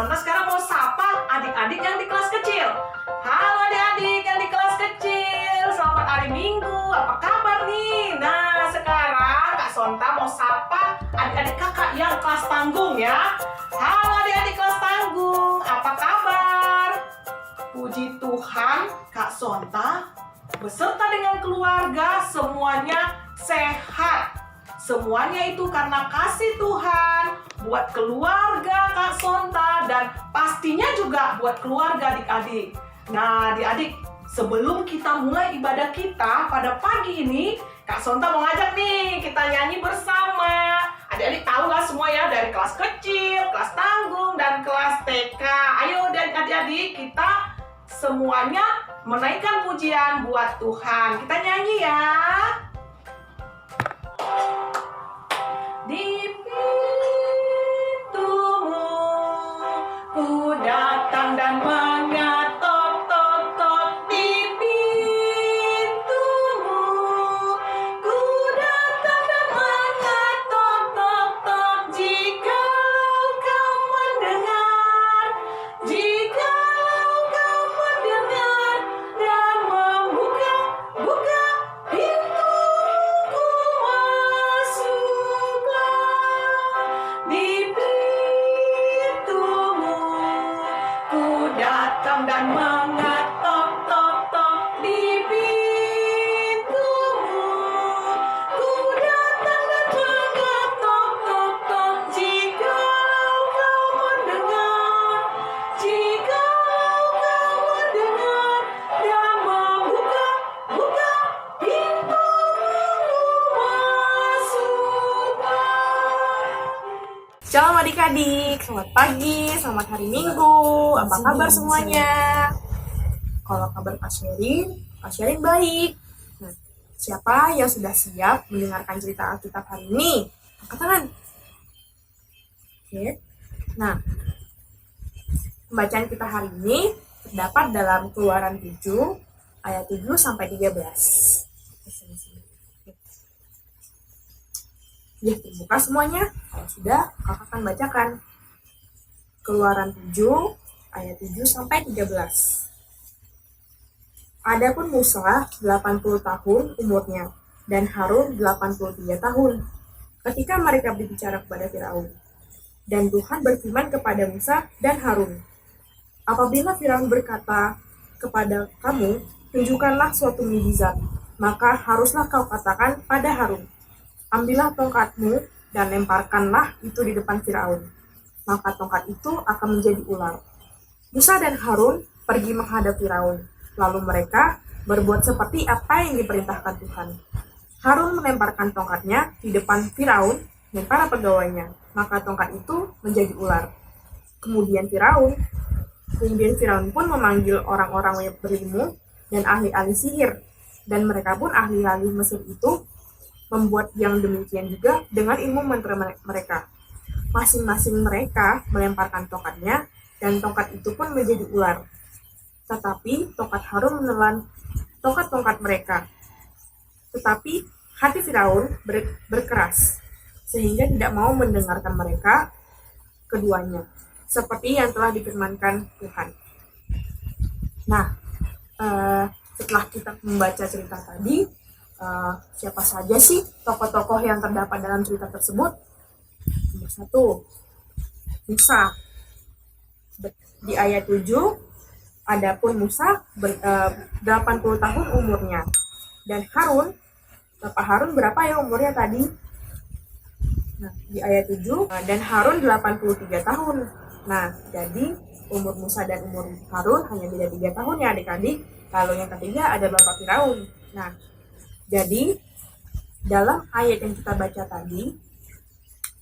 Sonta sekarang mau sapa adik-adik yang di kelas kecil. Halo adik-adik yang di kelas kecil, selamat hari Minggu, apa kabar nih? Nah sekarang Kak Sonta mau sapa adik-adik kakak yang kelas tanggung ya. Halo adik-adik kelas tanggung, apa kabar? Puji Tuhan Kak Sonta beserta dengan keluarga semuanya sehat. Semuanya itu karena kasih Tuhan buat keluarga Kak Sonta dan pastinya juga buat keluarga adik-adik. Nah adik-adik, sebelum kita mulai ibadah kita pada pagi ini, Kak Sonta mau ngajak nih kita nyanyi bersama. Adik-adik tahu lah semua ya, dari kelas kecil, kelas tanggung, dan kelas TK. Ayo dan adik-adik kita semuanya menaikkan pujian buat Tuhan. Kita nyanyi ya. Di pintumu ku datang dan mengetok-tok di pintumu. Ku datang dan mengetok-tok jika kau mendengar, jika kau mendengar dan membuka pintu. Di pintumu ku datang dan mengetok-tok di pintumu. Ku datang dan mengetok-tok jika kau mendengar, jika kau mendengar dan membuka pintu masuklah. Shalom adik-adik, selamat pagi, selamat hari Minggu. Apa kabar semuanya? Kalau kabar Kak Sherin baik. Nah, siapa yang sudah siap mendengarkan cerita Alkitab hari ini? Angkat tangan. Oke. Nah, pembacaan kita hari ini terdapat dalam Keluaran 7 ayat 7 sampai 13. Ya, terbuka semuanya. Kalau sudah, kakak akan bacakan. Keluaran 7, ayat 7 sampai 13. Adapun Musa 80 tahun umurnya, dan Harun 83 tahun, ketika mereka berbicara kepada Firaun. Dan Tuhan berfirman kepada Musa dan Harun, apabila Firaun berkata kepada kamu, tunjukkanlah suatu mukjizat, maka haruslah kau katakan pada Harun, ambillah tongkatmu dan lemparkanlah itu di depan Firaun. Maka tongkat itu akan menjadi ular. Musa dan Harun pergi menghadap Firaun. Lalu mereka berbuat seperti apa yang diperintahkan Tuhan. Harun melemparkan tongkatnya di depan Firaun dan para pegawainya. Maka tongkat itu menjadi ular. Kemudian Firaun pun memanggil orang-orang yang berilmu dan ahli-ahli sihir. Dan mereka pun ahli-ahli Mesir itu membuat yang demikian juga dengan ilmu mantra mereka. Masing-masing mereka melemparkan tongkatnya, dan tongkat itu pun menjadi ular. Tetapi tongkat Harun menelan tongkat-tongkat mereka. Tetapi hati Firaun berkeras, sehingga tidak mau mendengarkan mereka keduanya, seperti yang telah difirmankan Tuhan. Nah, setelah kita membaca cerita tadi, siapa saja sih tokoh-tokoh yang terdapat dalam cerita tersebut? Nomor 1, Musa. Di ayat 7, adapun Musa 80 tahun umurnya. Dan Harun, Bapak Harun berapa ya umurnya tadi? Nah, di ayat 7, dan Harun 83 tahun. Nah, jadi umur Musa dan umur Harun hanya beda 3 tahun ya adik-adik. Lalu yang ketiga ada Bapak Firaun. Nah, jadi dalam ayat yang kita baca tadi,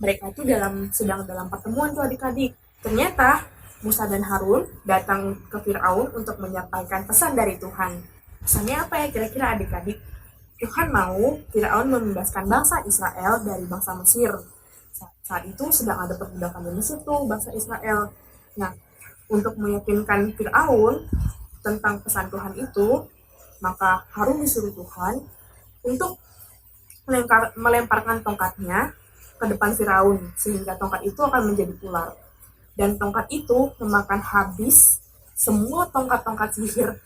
mereka itu sedang dalam pertemuan tuh adik-adik. Ternyata Musa dan Harun datang ke Firaun untuk menyampaikan pesan dari Tuhan. Pesannya apa ya kira-kira adik-adik? Tuhan mau Firaun membebaskan bangsa Israel dari bangsa Mesir. Saat itu sedang ada perbudakan di Mesir tuh bangsa Israel. Nah, untuk meyakinkan Firaun tentang pesan Tuhan itu, maka Harun disuruh Tuhan untuk melemparkan tongkatnya ke depan Firaun, sehingga tongkat itu akan menjadi ular. Dan tongkat itu memakan habis semua tongkat-tongkat sihir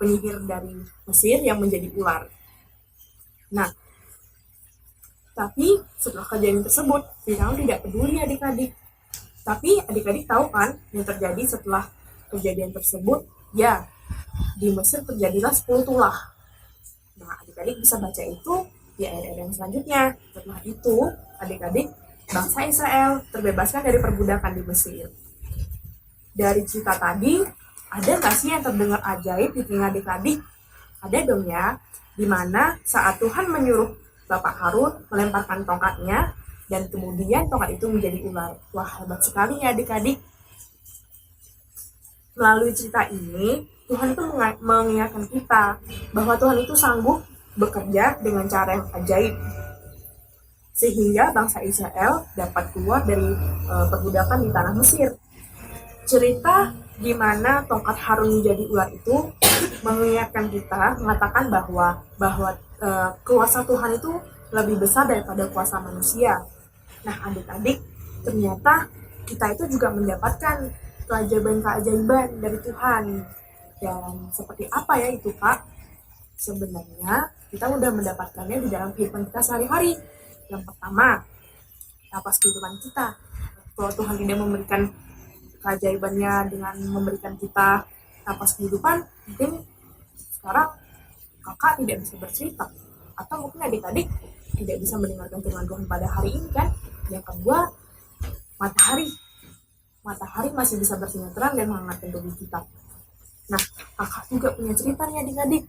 penyihir dari Mesir yang menjadi ular. Nah, tapi setelah kejadian tersebut, Firaun tidak peduli adik-adik. Tapi adik-adik tahu kan yang terjadi setelah kejadian tersebut? Ya, di Mesir terjadilah 10 tulah. Nah, adik-adik bisa baca itu di ayat-ayat yang selanjutnya. Setelah itu, adik-adik, bangsa Israel terbebaskan dari perbudakan di Mesir. Dari cerita tadi, ada nggak sih yang terdengar ajaib di telinga adik-adik? Ada dong ya, dimana saat Tuhan menyuruh Bapak Harun melemparkan tongkatnya, dan kemudian tongkat itu menjadi ular. Wah, hebat sekali ya adik-adik. Melalui cerita ini, Tuhan itu mengingatkan kita bahwa Tuhan itu sanggup bekerja dengan cara yang ajaib, sehingga bangsa Israel dapat keluar dari perbudakan di tanah Mesir. Cerita di mana tongkat Harun menjadi ular itu mengingatkan kita, mengatakan bahwa kuasa Tuhan itu lebih besar daripada kuasa manusia. Nah, adik-adik, ternyata kita itu juga mendapatkan keajaiban-keajaiban dari Tuhan. Dan seperti apa ya itu, Kak? Sebenarnya kita sudah mendapatkannya di dalam kehidupan kita sehari-hari. Yang pertama, napas kehidupan kita. Kalau Tuhan tidak memberikan keajaibannya dengan memberikan kita napas kehidupan, mungkin sekarang kakak tidak bisa bercerita, atau mungkin adik-adik tidak bisa mendengarkan firman Tuhan pada hari ini kan. Yang kedua, matahari masih bisa bersinar terang dan menghangatkan tubuh kita. Nah, kakak juga punya cerita nih adik-adik.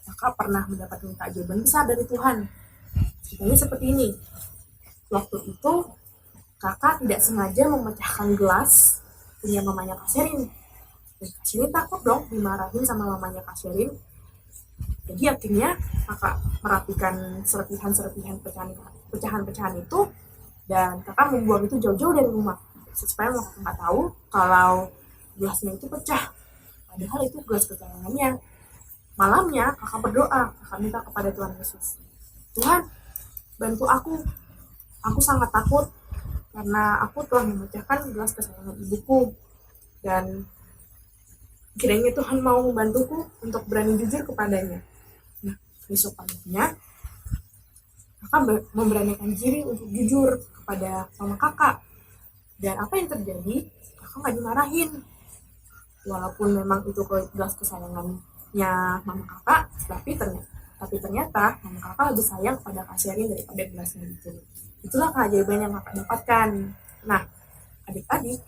Kakak pernah mendapatkan keajaiban besar dari Tuhan. Ceritanya seperti ini. Waktu itu kakak tidak sengaja memecahkan gelas punya mamanya Kak Sherin. Dan Kak Sherin takut dong dimarahin sama mamanya Kak Sherin. Jadi akhirnya kakak merapikan serpihan-serpihan pecahan-pecahan itu, dan kakak membuang itu jauh-jauh dari rumah supaya kakak nggak tahu kalau gelasnya itu pecah. Padahal itu gelas kesayangannya. Malamnya kakak berdoa, kakak minta kepada Tuhan Yesus, Tuhan, bantu aku sangat takut karena aku telah memecahkan gelas kesayangan ibuku, dan kiranya Tuhan mau membantuku untuk berani jujur kepadanya. Nah, besok paginya kakak memberanikan diri untuk jujur kepada mama kakak. Dan apa yang terjadi? Kakak nggak dimarahin. Walaupun memang itu gelas kesayangannya mama kakak, tapi ternyata mama kakak lebih sayang pada Kak Sherin daripada gelasnya itu. Itulah keajaiban yang kakak dapatkan. Nah, adik-adik,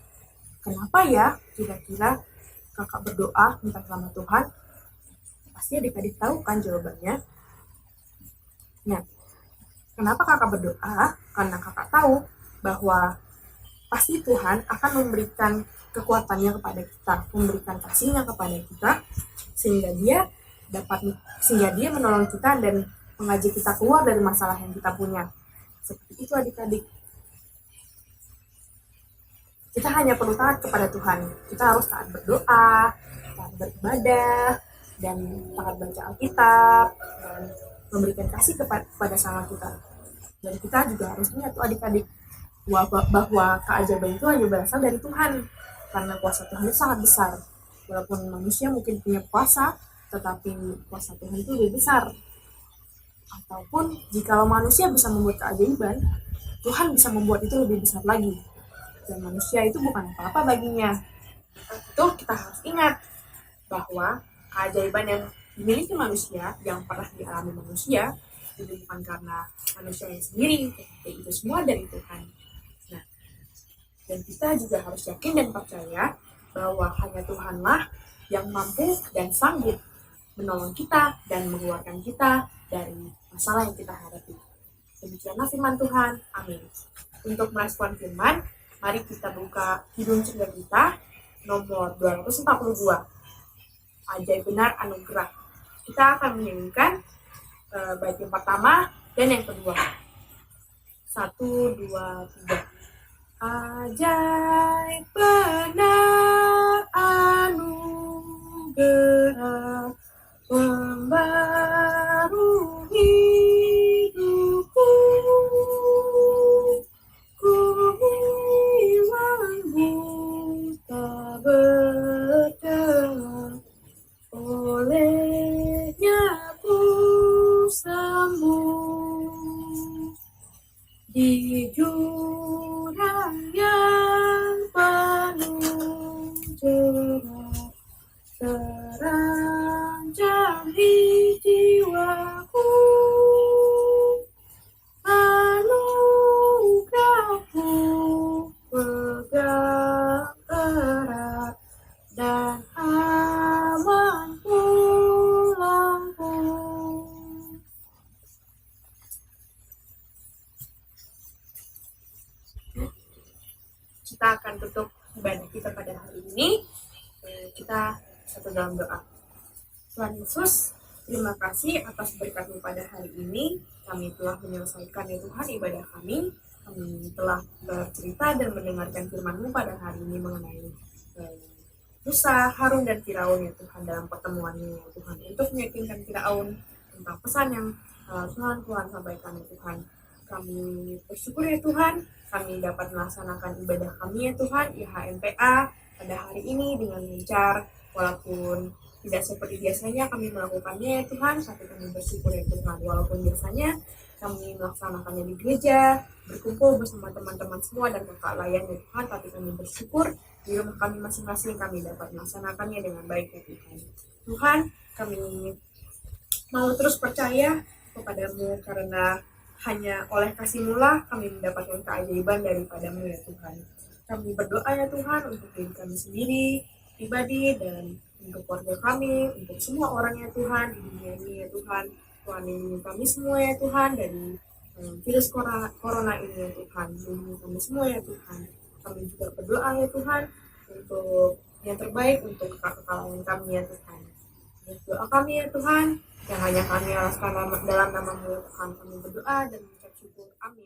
kenapa ya kira-kira kakak berdoa minta sama Tuhan? Pasti adik-adik tahu kan jawabannya. Nah, kenapa kakak berdoa? Karena kakak tahu bahwa pasti Tuhan akan memberikan kekuatannya kepada kita, memberikan kasihnya kepada kita, sehingga dia menolong kita dan mengajak kita keluar dari masalah yang kita punya. Seperti itu adik-adik. Kita hanya perlu taat kepada Tuhan. Kita harus taat berdoa, taat beribadah, dan taat baca Alkitab, dan memberikan kasih kepada sama kita. Dan kita juga harus ingat tuh adik-adik bahwa keajaiban itu hanya berasal dari Tuhan, karena kuasa Tuhan itu sangat besar. Walaupun manusia mungkin punya kuasa, tetapi kuasa Tuhan itu lebih besar. Ataupun jikalau manusia bisa membuat keajaiban, Tuhan bisa membuat itu lebih besar lagi. Dan manusia itu bukan apa-apa baginya. Itu kita harus ingat bahwa keajaiban yang dimiliki manusia, yang pernah dialami manusia, itu bukan karena manusia yang sendiri, tetapi itu semua dari Tuhan. Nah, dan kita juga harus yakin dan percaya bahwa hanya Tuhanlah yang mampu dan sanggup menolong kita dan mengeluarkan kita dari masalah yang kita hadapi. Demikianlah firman Tuhan. Amin. Untuk merespon firman, mari kita buka Kidung Cerita kita nomor 242. Ajaib benar anugerah. Kita akan menyanyikan bait yang pertama dan yang kedua. 1, 2, 3. Ajaib benar anugerah membaru hidupku, ku hilang kita pada hari ini. Kita satu dalam doa. Tuhan Yesus, terima kasih atas berkat-Mu pada hari ini. Kami telah menyelesaikan ya Tuhan ibadah kami. Kami telah bercerita dan mendengarkan firman-Mu pada hari ini mengenai Musa, Harun, dan Firaun ya Tuhan dalam pertemuannya ya Tuhan. Untuk meyakinkan Firaun tentang pesan yang Tuhan sampaikan ya Tuhan. Kami bersyukur ya Tuhan, kami dapat melaksanakan ibadah kami ya Tuhan, IHMPA pada hari ini dengan lancar, walaupun tidak seperti biasanya kami melakukannya ya Tuhan, tapi kami bersyukur ya Tuhan, walaupun biasanya kami melaksanakannya di gereja, berkumpul bersama teman-teman semua dan kakak layan ya Tuhan, tapi kami bersyukur di rumah kami masing-masing kami dapat melaksanakannya dengan baik ya Tuhan. Tuhan, kami mau terus percaya kepadamu karena hanya oleh kasih-Mu lah kami mendapatkan keajaiban daripada-Mu ya Tuhan. Kami berdoa ya Tuhan untuk diri kami sendiri, pribadi, dan untuk keluarga kami, untuk semua orang ya Tuhan di dunia ini ya Tuhan. Tuhan lindungi kami semua ya Tuhan dari virus corona ini ya Tuhan. Lindungi kami semua ya Tuhan. Kami juga berdoa ya Tuhan untuk yang terbaik untuk kakak-kakak kami ya Tuhan. Doa kami ya Tuhan yang hanya kami alaskan dalam nama-Mu ya Tuhan. Kami berdoa dan mengucap syukur. Amin.